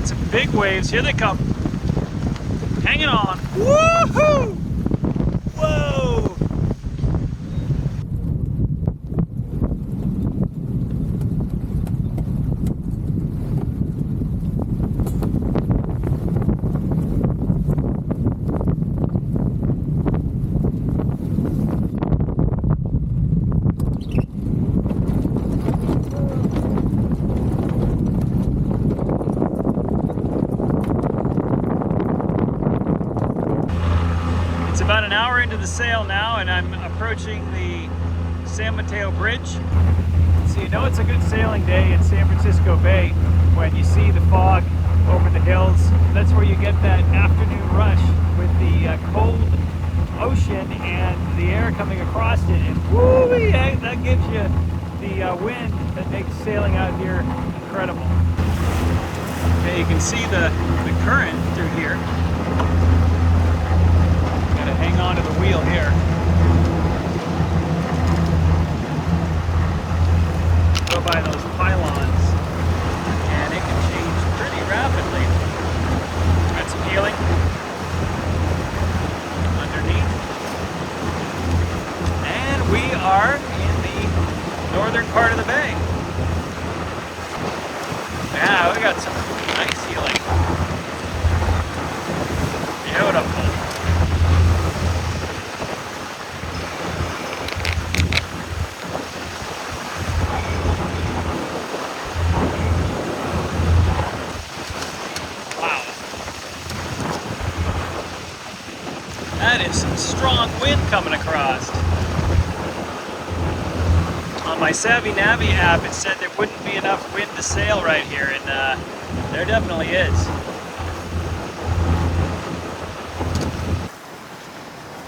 some big waves. Here they come. Hanging on. Woohoo! Whoa! About an hour into the sail now, and I'm approaching the San Mateo Bridge. So you know it's a good sailing day in San Francisco Bay when you see the fog over the hills. That's where you get that afternoon rush with the cold ocean and the air coming across it, and woo-wee, that gives you the wind that makes sailing out here incredible. Okay, you can see the current through here. Hang on to the wheel here. Go by those pylons, and it can change pretty rapidly. Got some heeling underneath, and we are in the northern part of the bay. Yeah, we got some nice heeling. Beautiful. That is some strong wind coming across. On my Savvy Navi app, it said there wouldn't be enough wind to sail right here, and there definitely is.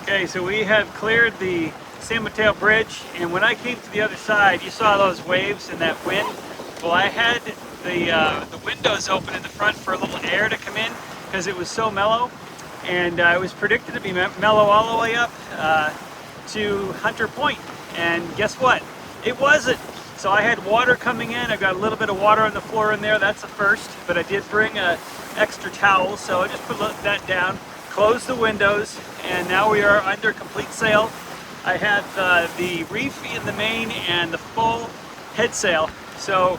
Okay, so we have cleared the San Mateo Bridge, and when I came to the other side, you saw those waves and that wind. Well, I had the windows open in the front for a little air to come in because it was so mellow. And it was predicted to be mellow all the way up to Hunter Point, and guess what? It wasn't. So I had water coming in. I got a little bit of water on the floor in there. That's the first, but I did bring an extra towel, so I just put that down, closed the windows, and now we are under complete sail. I have the reef in the main and the full head sail, so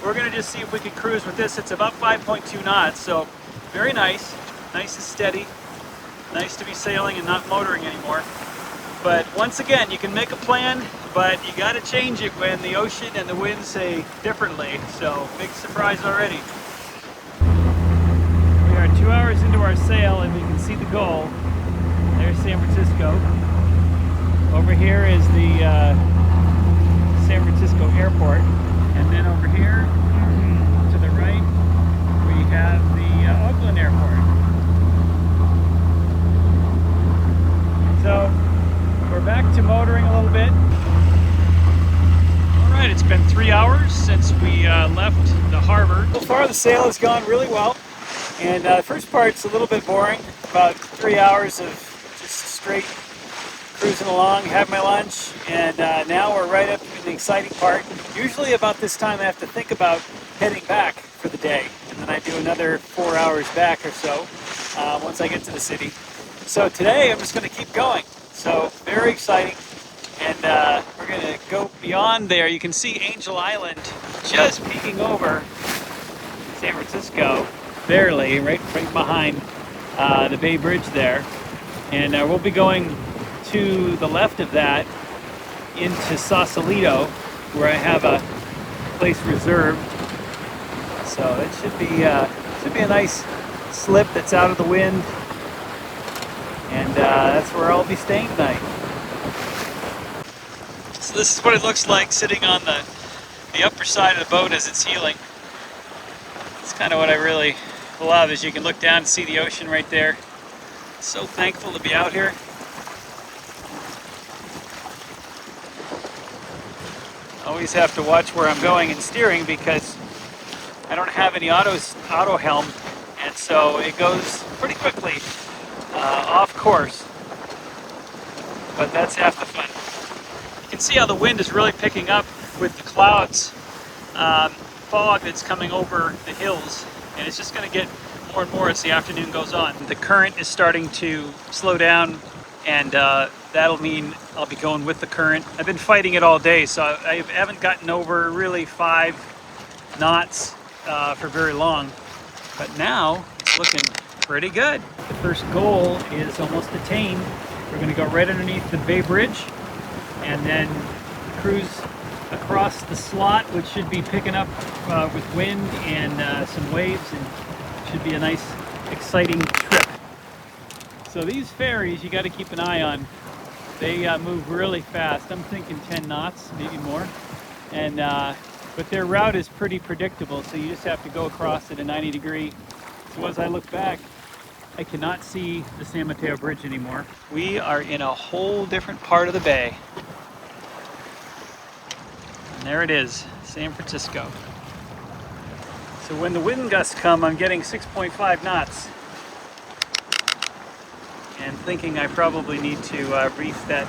we're going to just see if we can cruise with this. It's about 5.2 knots, so very nice. Nice and steady. Nice to be sailing and not motoring anymore. But once again, you can make a plan, but you got to change it when the ocean and the wind say differently. So, big surprise already. We are 2 hours into our sail, and we can see the goal. There's San Francisco. Over here is the San Francisco airport. And then over here, to the right, we have the Oakland airport. So we're back to motoring a little bit. Alright, it's been 3 hours since we left the harbor. So far the sail has gone really well, and the first part's a little bit boring. About 3 hours of just straight cruising along, had my lunch, and now we're right up in the exciting part. Usually about this time I have to think about heading back for the day, and then I do another 4 hours back or so once I get to the city. So today I'm just going to keep going. So very exciting, and we're going to go beyond there. You can see Angel Island just peeking over San Francisco, barely, right behind the Bay Bridge there. And we'll be going to the left of that into Sausalito, where I have a place reserved. So it should be a nice slip that's out of the wind. And that's where I'll be staying tonight. So this is what it looks like sitting on the upper side of the boat as it's heeling. It's kind of what I really love, is you can look down and see the ocean right there. So thankful to be out here. Always have to watch where I'm going and steering because I don't have any auto helm, and so it goes pretty quickly off course, but that's half the fun. You can see how the wind is really picking up with the clouds, fog that's coming over the hills, and it's just going to get more and more as the afternoon goes on. The current is starting to slow down, and that'll mean I'll be going with the current. I've been fighting it all day, so I haven't gotten over really 5 knots for very long, but now it's looking pretty good. The first goal is almost attained. We're going to go right underneath the Bay Bridge and then cruise across the slot, which should be picking up with wind and some waves, and should be a nice, exciting trip. So these ferries you got to keep an eye on. They move really fast. I'm thinking 10 knots, maybe more. And but their route is pretty predictable, so you just have to go across at a 90-degree. So as I look back, I cannot see the San Mateo Bridge anymore. We are in a whole different part of the bay. And there it is, San Francisco. So when the wind gusts come, I'm getting 6.5 knots. And thinking I probably need to reef that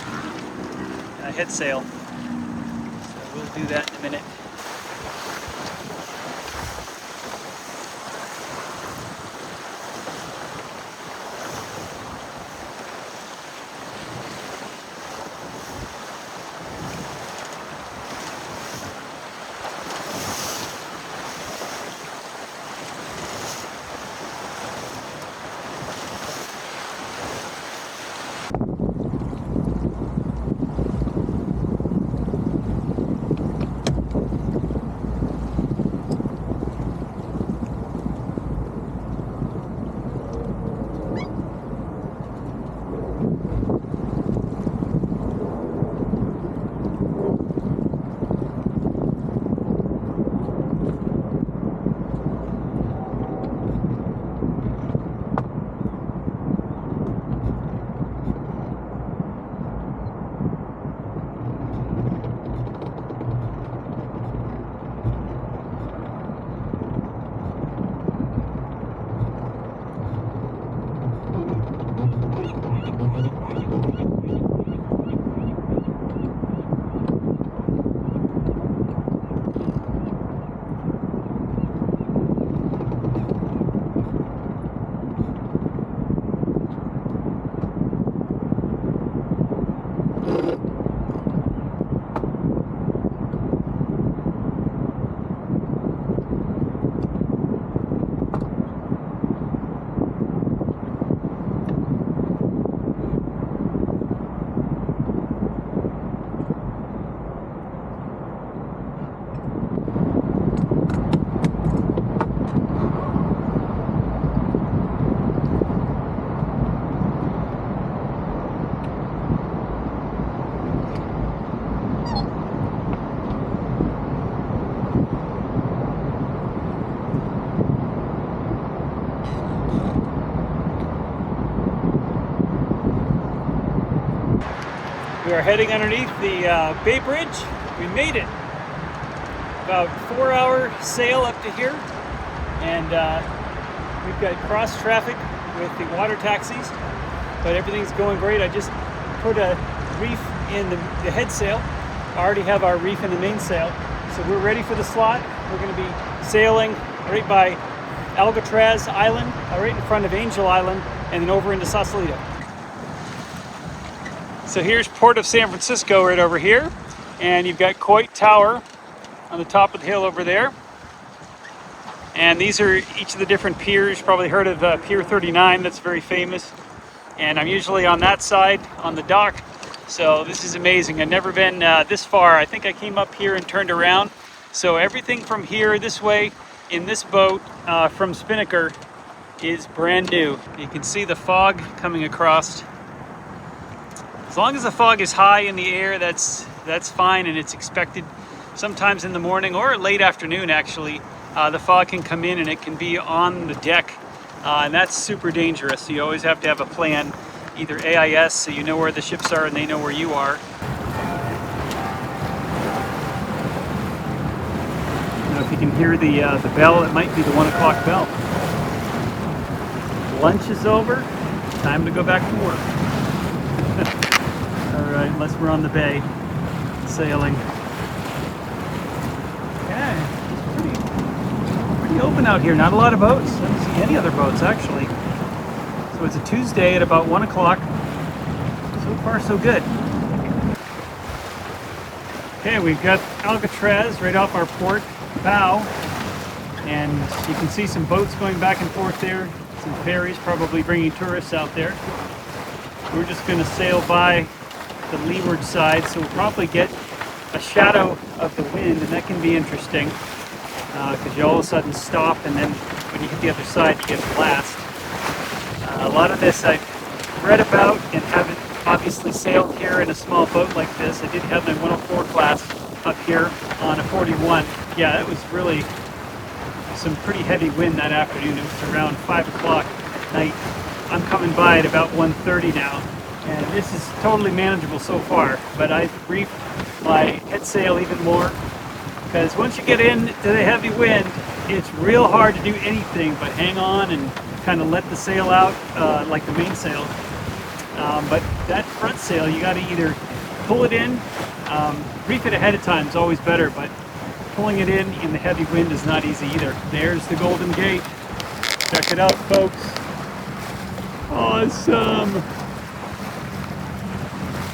head sail. So we'll do that in a minute. We are heading underneath the Bay Bridge. We made it. About 4-hour sail up to here, and we've got cross traffic with the water taxis, but everything's going great. I just put a reef in the head sail. I already have our reef in the mainsail, so we're ready for the slot. We're going to be sailing right by Alcatraz Island, right in front of Angel Island, and then over into Sausalito. So here's Port of San Francisco right over here, and you've got Coit Tower on the top of the hill over there. And these are each of the different piers. You've probably heard of Pier 39, that's very famous. And I'm usually on that side, on the dock. So this is amazing. I've never been this far. I think I came up here and turned around. So everything from here this way in this boat from Spinnaker is brand new. You can see the fog coming across. As long as the fog is high in the air, that's fine, and it's expected sometimes in the morning or late afternoon actually. The fog can come in and it can be on the deck, and that's super dangerous. So you always have to have a plan, either AIS so you know where the ships are and they know where you are. Now if you can hear the bell, it might be the 1 o'clock bell. Lunch is over, time to go back to work. Alright, unless we're on the bay sailing. Yeah, it's pretty pretty open out here. Not a lot of boats. I don't see any other boats actually. So it's a Tuesday at about 1 o'clock. So far so good. Okay, we've got Alcatraz right off our port bow. And you can see some boats going back and forth there. Some ferries probably bringing tourists out there. We're just going to sail by the leeward side, so we'll probably get a shadow of the wind, and that can be interesting because you all of a sudden stop, and then when you hit the other side you get a blast. A lot of this I've read about and haven't obviously sailed here in a small boat like this. I did have my 104 class up here on a 41. Yeah, it was really some pretty heavy wind that afternoon. It was around 5 o'clock at night. I'm coming by at about 1:30 now, and this is totally manageable so far, but I've reefed my head sail even more because once you get into the heavy wind, it's real hard to do anything but hang on and kind of let the sail out like the mainsail. But that front sail, you got to either pull it in, reef it ahead of time is always better, but pulling it in the heavy wind is not easy either. There's the Golden Gate. Check it out, folks. Awesome.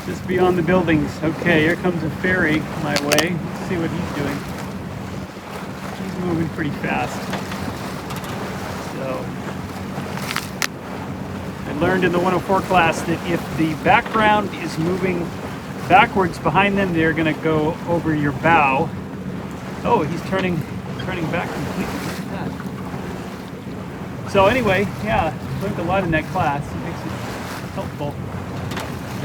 Just beyond the buildings. Okay, here comes a ferry my way. Let's see what he's doing. He's moving pretty fast. So, I learned in the 104 class that if the background is moving backwards behind them, they're going to go over your bow. Oh, he's turning back completely. Look at that. So anyway, yeah, learned a lot in that class. It makes it helpful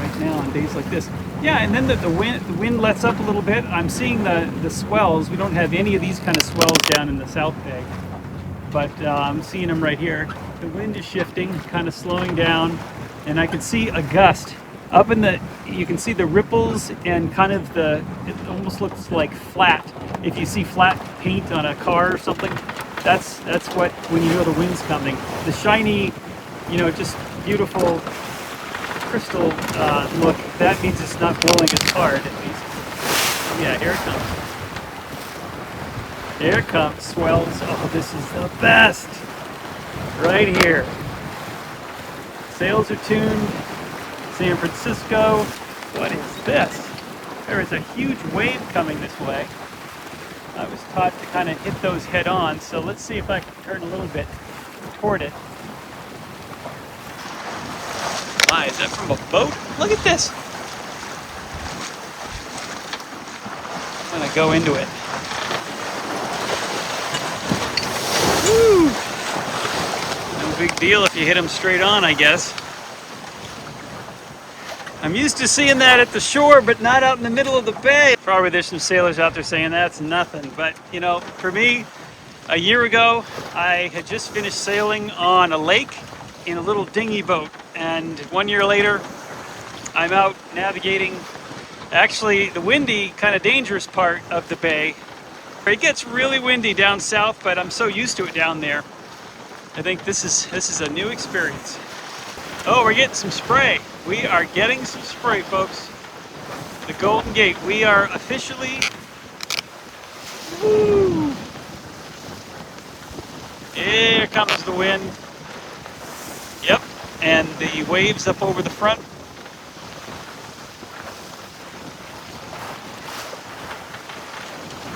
right now on days like this. Yeah, and then the wind lets up a little bit. I'm seeing the swells. We don't have any of these kind of swells down in the South Bay, but I'm seeing them right here. The wind is shifting, kind of slowing down, and I can see a gust up in the. You can see the ripples and kind of it almost looks like flat. If you see flat paint on a car or something, that's what, when you know the wind's coming. The shiny, just beautiful crystal look, that means it's not blowing as hard, at least. Yeah, here it comes. Here it comes, swells. Oh, this is the best. Right here. Sails are tuned. San Francisco. What is this? There is a huge wave coming this way. I was taught to kind of hit those head on, so let's see if I can turn a little bit toward it. My, is that from a boat? Look at this. I'm gonna go into it. Woo! No big deal if you hit them straight on, I guess. I'm used to seeing that at the shore, but not out in the middle of the bay. Probably there's some sailors out there saying that's nothing, but for me, a year ago, I had just finished sailing on a lake in a little dinghy boat, and 1 year later, I'm out navigating actually the windy, kind of dangerous part of the bay. It gets really windy down south, but I'm so used to it down there. I think this is a new experience. Oh, we're getting some spray. We are getting some spray, folks. The Golden Gate. We are officially... Woo! Here comes the wind. Yep, and the waves up over the front.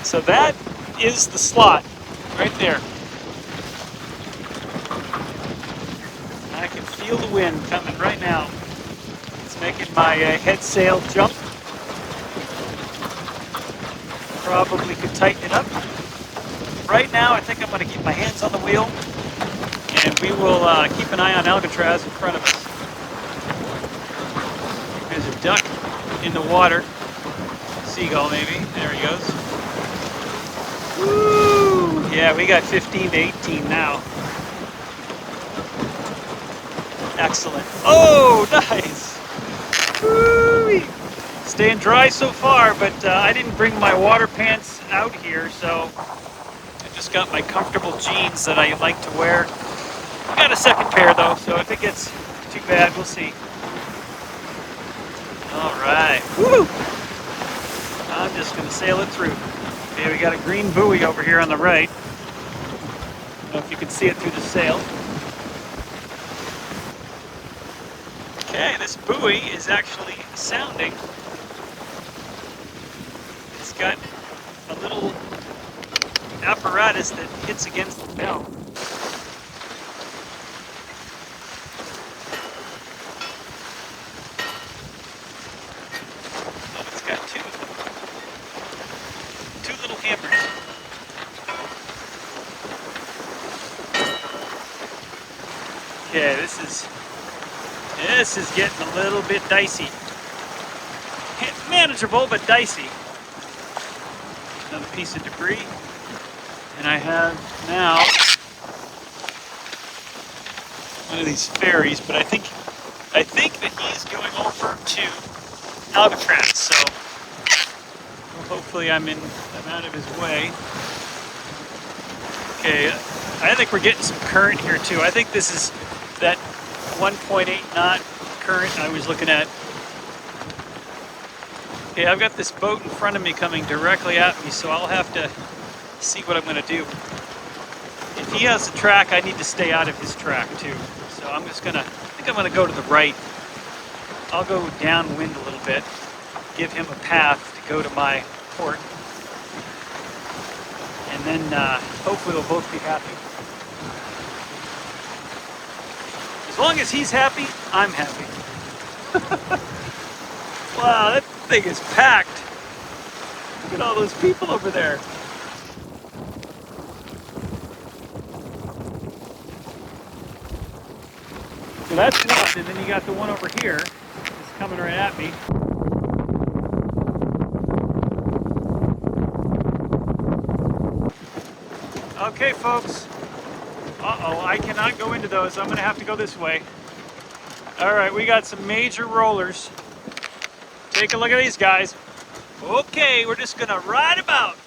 So that is the slot right there. I can feel the wind coming right now. It's making my head sail jump. Probably could tighten it up. Right now, I think I'm going to keep my hands on the wheel, and we will keep an eye on Alcatraz in front of us. There's a duck in the water. Seagull, maybe. There he goes. Woo! Yeah, we got 15 to 18 now. Excellent. Oh, nice. Woo-wee. Staying dry so far, but I didn't bring my water pants out here, so I just got my comfortable jeans that I like to wear. I got a second pair though, so if it gets too bad, we'll see. All right. Woo! I'm just gonna sail it through. Okay, we got a green buoy over here on the right. don't know if you can see it through the sail. Okay, this buoy is actually sounding. It's got a little apparatus that hits against the bell. Oh, it's got two little hammers. Okay, this is getting a little bit dicey. Manageable, but dicey. Another piece of debris. And I have now one of these ferries, but I think that he's going over to Alcatraz, so hopefully I'm out of his way. Okay, I think we're getting some current here too. I think this is that 1.8 knot current I was looking at. Okay, I've got this boat in front of me coming directly at me, so I'll have to see what I'm going to do. If he has a track, I need to stay out of his track too. So I think I'm going to go to the right. I'll go downwind a little bit, give him a path to go to my port, and then hopefully we'll both be happy. As long as he's happy, I'm happy. Wow, that thing is packed. Look at all those people over there. So that's one, and then you got the one over here. It's coming right at me. Okay, folks. Uh-oh, I cannot go into those. I'm going to have to go this way. All right, we got some major rollers. Take a look at these guys. Okay, we're just going to ride about.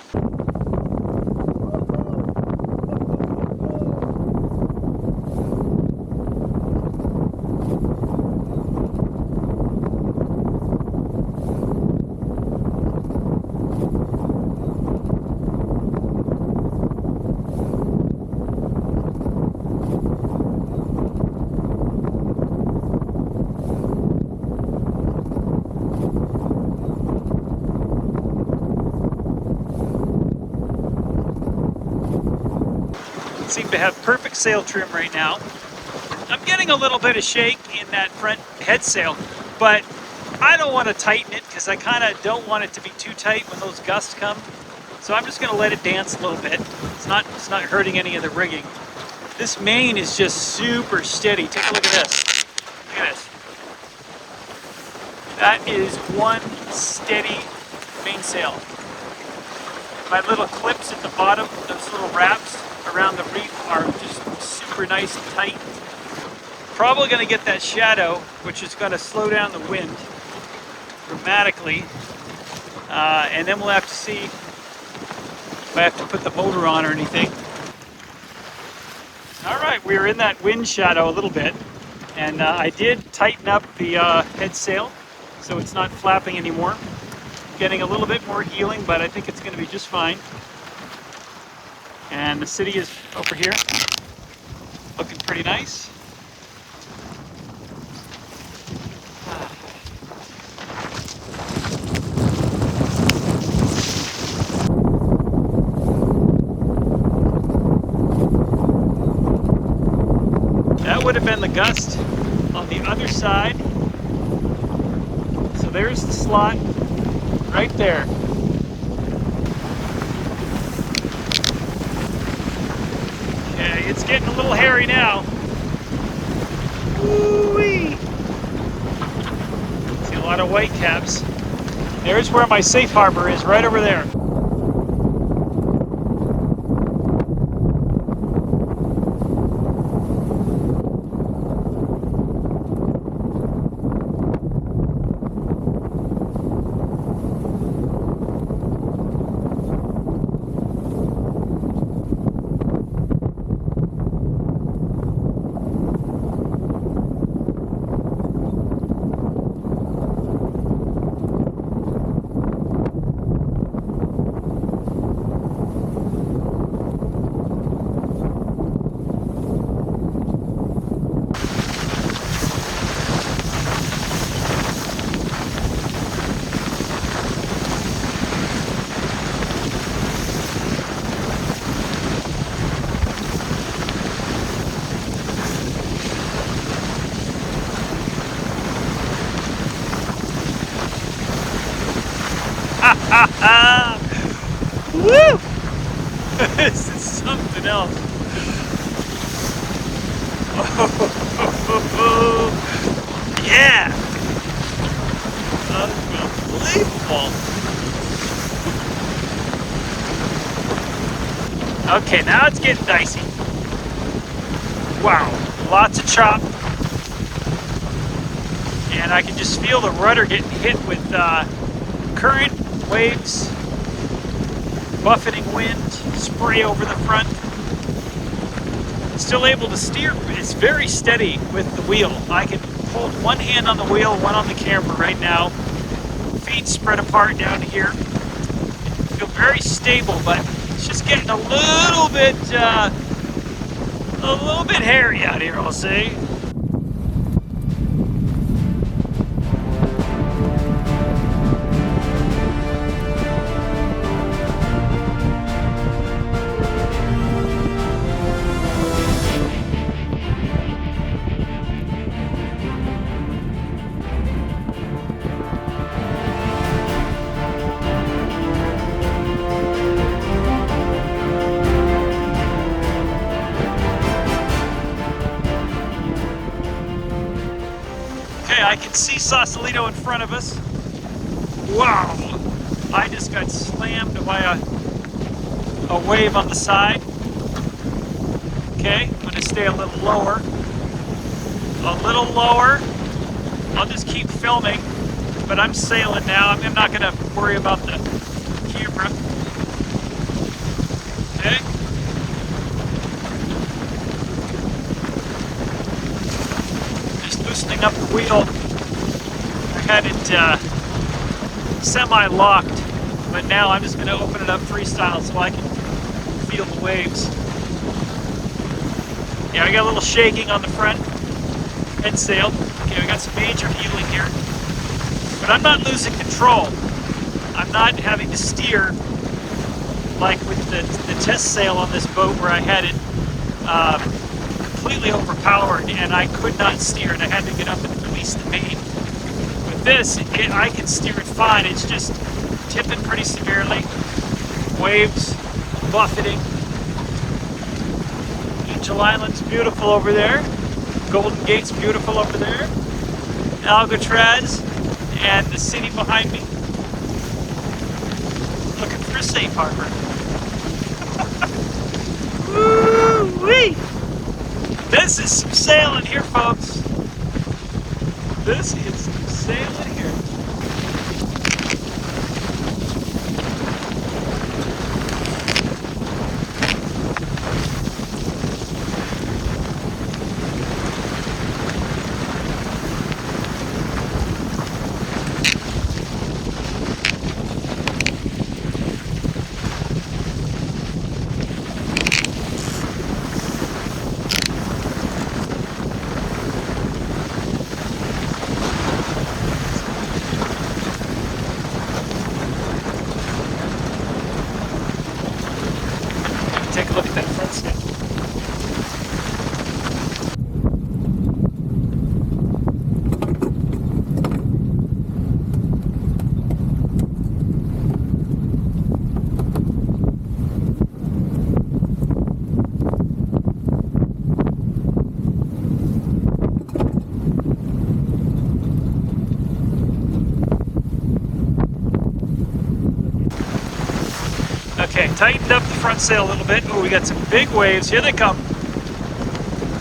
Seem to have perfect sail trim right now. I'm getting a little bit of shake in that front head sail, but I don't want to tighten it because I kind of don't want it to be too tight when those gusts come. So I'm just going to let it dance a little bit. It's not hurting any of the rigging. This main is just super steady. Take a look at this. Look at this. That is one steady mainsail. My little clips at the bottom, those little wraps around the reef are just super nice and tight. Probably going to get that shadow, which is going to slow down the wind dramatically. And then we'll have to see if I have to put the motor on or anything. All right, we are in that wind shadow a little bit. And I did tighten up the head sail so it's not flapping anymore. Getting a little bit more heeling, but I think it's going to be just fine. And the city is over here, looking pretty nice. That would have been the gust on the other side. So there's the slot right there. Okay, it's getting a little hairy now. Woo-wee! See a lot of white caps. There's where my safe harbor is, right over there. Woo! This is something else. Oh, yeah! Unbelievable. Okay, now it's getting dicey. Wow, lots of chop. And I can just feel the rudder getting hit with current, waves, buffeting wind, spray over the front. Still able to steer. It's very steady with the wheel. I can hold one hand on the wheel, one on the camera right now. Feet spread apart down here. Feel very stable, but it's just getting a little bit hairy out here, I'll say. I can see Sausalito in front of us. Wow! I just got slammed by a wave on the side. Okay, I'm going to stay a little lower. A little lower. I'll just keep filming, but I'm sailing now. I'm not going to worry about the camera. Okay. Just loosening up the wheel. I had it semi-locked, but now I'm just going to open it up freestyle so I can feel the waves. Yeah, we got a little shaking on the front head sail. Okay, we got some major heeling here, but I'm not losing control. I'm not having to steer like with the test sail on this boat where I had it completely overpowered and I could not steer and I had to get up and release the main. This, I can steer it fine. It's just tipping pretty severely. Waves, buffeting. Angel Island's beautiful over there. Golden Gate's beautiful over there. Alcatraz and the city behind me. Looking for a safe harbor. Woo-wee! This is some sailing here, folks. This is some sailing here. Take a look at that front stick. Okay, tightened up the front sail a little bit. Oh, we got some big waves. Here they come.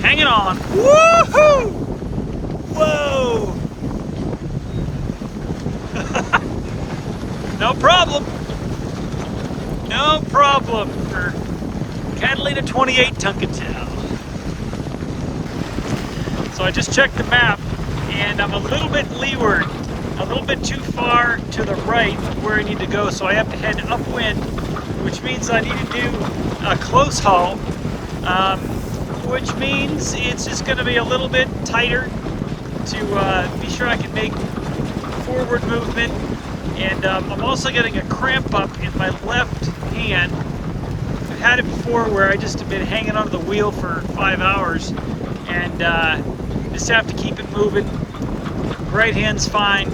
Hanging on. Woohoo! Whoa! No problem. No problem for Catalina 28 Tunketel. So I just checked the map, and I'm a little bit leeward, a little bit too far to the right where I need to go, so I have to head upwind, which means I need to do a close haul, which means it's just going to be a little bit tighter to be sure I can make forward movement. And I'm also getting a cramp up in my left hand. I've had it before where I just have been hanging onto the wheel for 5 hours and just have to keep it moving. Right hand's fine.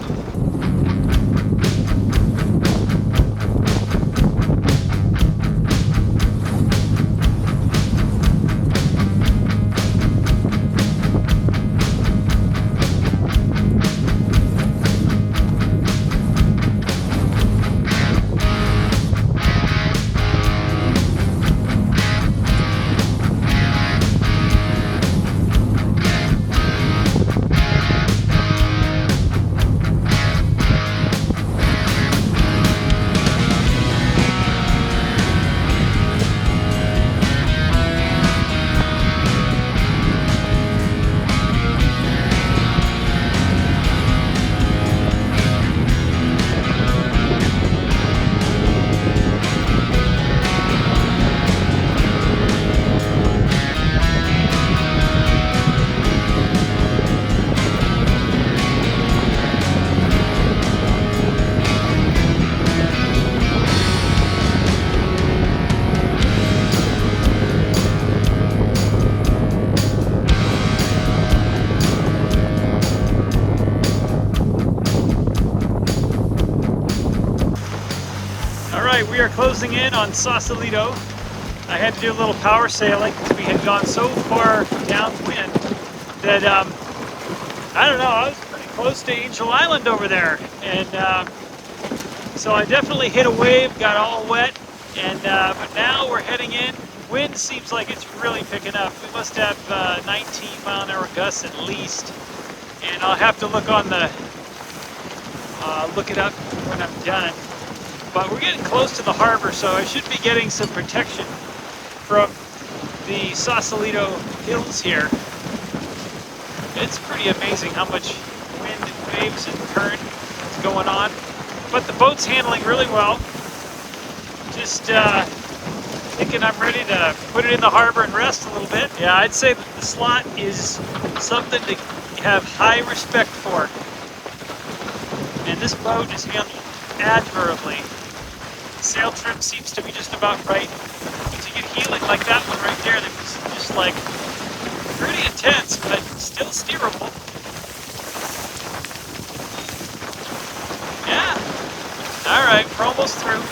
right, we are closing in on Sausalito. I had to do a little power sailing because we had gone so far downwind that, I don't know, I was pretty close to Angel Island over there. And so I definitely hit a wave, got all wet, and but now we're heading in. Wind seems like it's really picking up. We must have 19-mile-an-hour gusts at least. And I'll have to look on the, look it up when I'm done. But we're getting close to the harbor, so I should be getting some protection from the Sausalito hills here. It's pretty amazing how much wind and waves and current is going on. But the boat's handling really well. Just thinking I'm ready to put it in the harbor and rest a little bit. Yeah, I'd say that the slot is something to have high respect for. And this boat is handled admirably. The sail trim seems to be just about right. To get heeling like that one right there, that was just like pretty intense, but still steerable. Yeah. All right, we're almost through.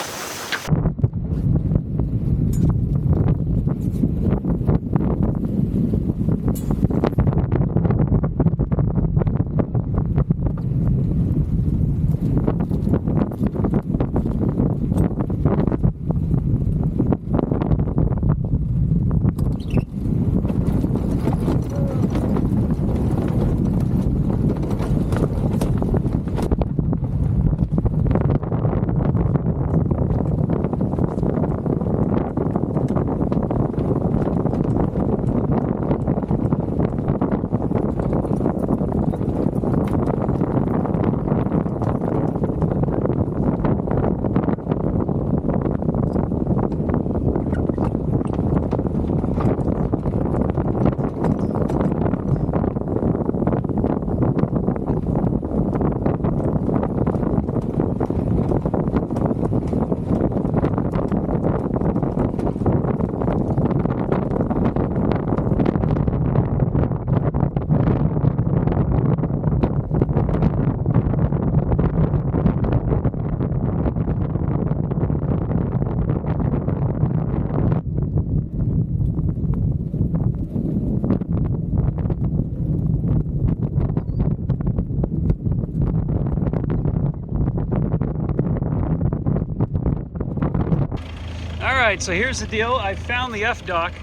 Alright, so here's the deal. I found the F-dock,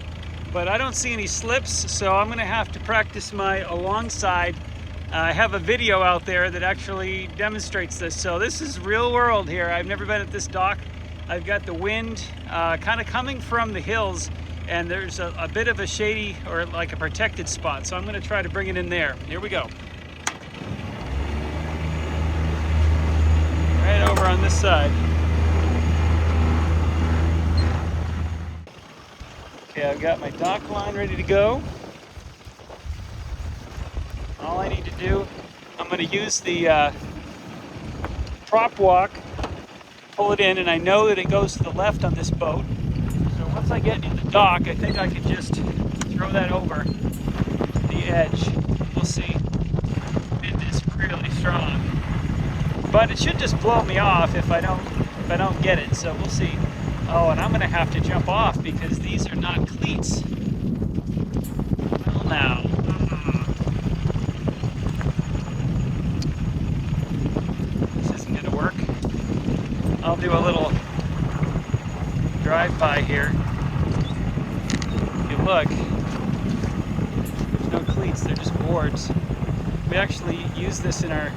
but I don't see any slips, so I'm going to have to practice my alongside. I have a video out there that actually demonstrates this, so this is real world here. I've never been at this dock. I've got the wind kind of coming from the hills, and there's a bit of a shady or like a protected spot, so I'm going to try to bring it in there. Here we go. Right over on this side. Okay, I've got my dock line ready to go. All I need to do, I'm going to use the prop walk, pull it in, and I know that it goes to the left on this boat. So once I get in the dock, I think I can just throw that over the edge. We'll see. It is really strong. But it should just blow me off if I don't get it, so we'll see. Oh, and I'm going to have to jump off because these are not cleats. Well, now. This isn't going to work. I'll do a little drive-by here. If you look, there's no cleats, they're just boards. We actually use this in our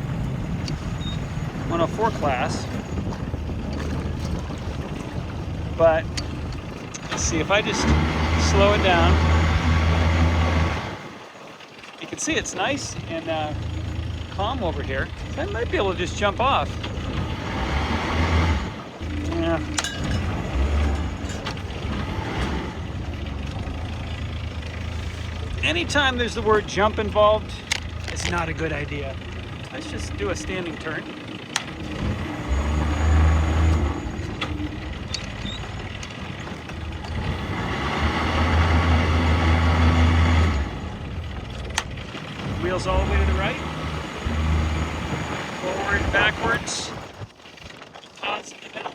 104 class. But let's see, if I just slow it down, you can see it's nice and calm over here. So I might be able to just jump off. Yeah. Anytime there's the word jump involved, it's not a good idea. Let's just do a standing turn. Wheels all the way to the right, forward, backwards, pause in the middle.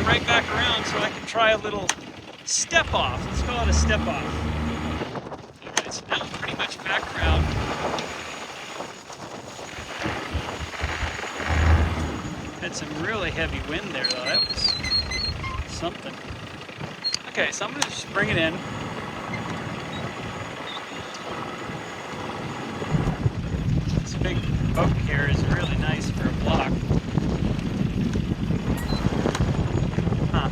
it right back around so I can try a little step off. Let's call it a step off. Alright, so now I'm pretty much back around. Had some really heavy wind there though, that was something. Okay, so I'm going to just bring it in. This big boat here is really nice for a block. Huh.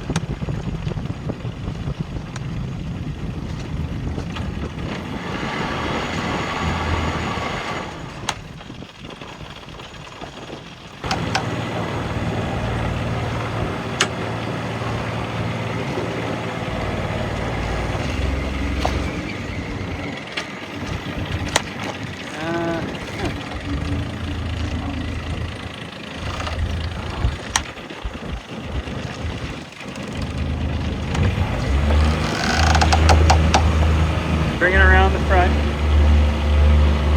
Bring it around the front.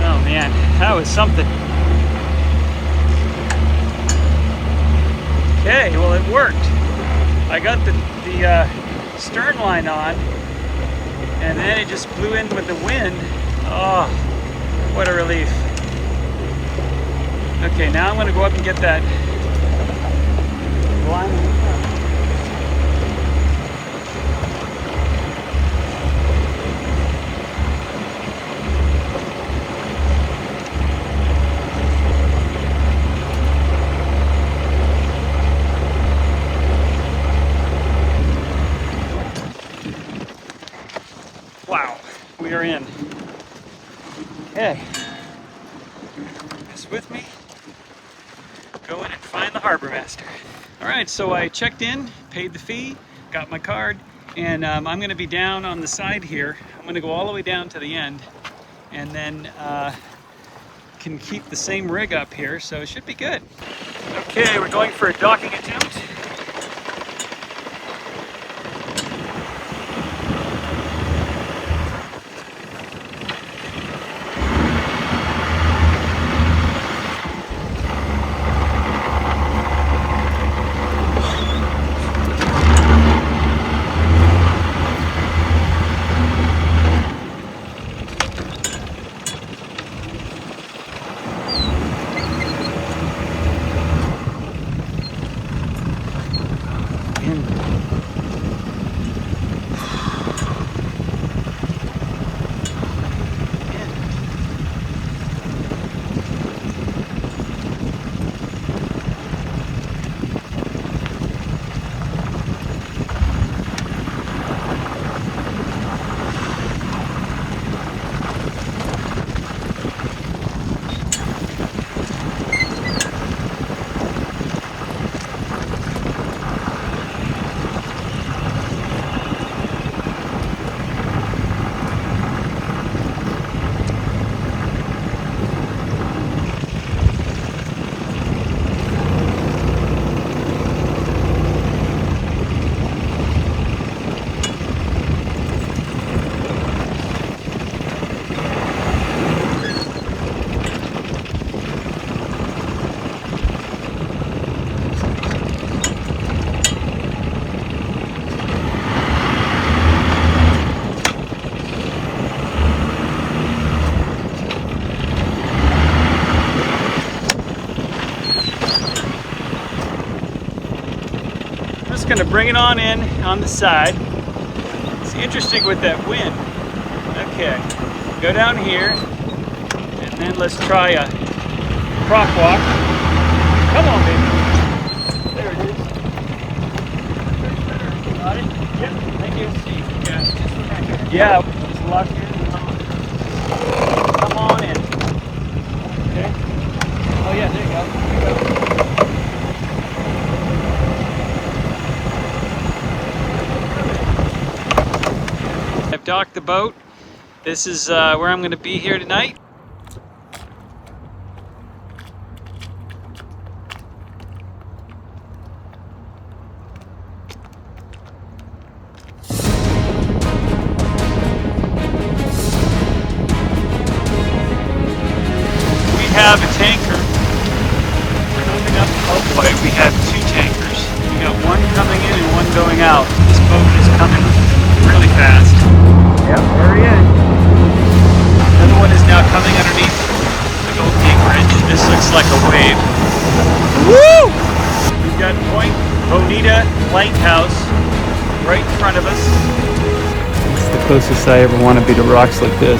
Oh man, that was something. Okay, well it worked. I got the stern line on, and then it just blew in with the wind. Oh, what a relief. Okay, now I'm going to go up and get that line in the front. Wow, we are in. Okay, just with me. Go in and find the harbor master. All right, so I checked in, paid the fee, got my card, and I'm going to be down on the side here. I'm going to go all the way down to the end, and then can keep the same rig up here, so it should be good. Okay, we're going for a docking attempt. Going to bring it on in on the side. It's interesting with that wind. Okay, go down here, and then let's try a croc walk. Come on, baby. There it is. Got it? Yep. Thank you. Yeah, just lock in. Come on in. Okay. Oh yeah, there you go. There you go. I've docked the boat. This is where I'm going to be here tonight. We have a tanker coming up. Oh boy, we have two tankers. We got one coming in and one going out. This boat is coming really fast. Yep, there he is. Another one is now coming underneath the Gold Gate Bridge. This looks like a wave. Woo! We've got Point Bonita Lighthouse right in front of us. It's the closest I ever want to be to rocks like this.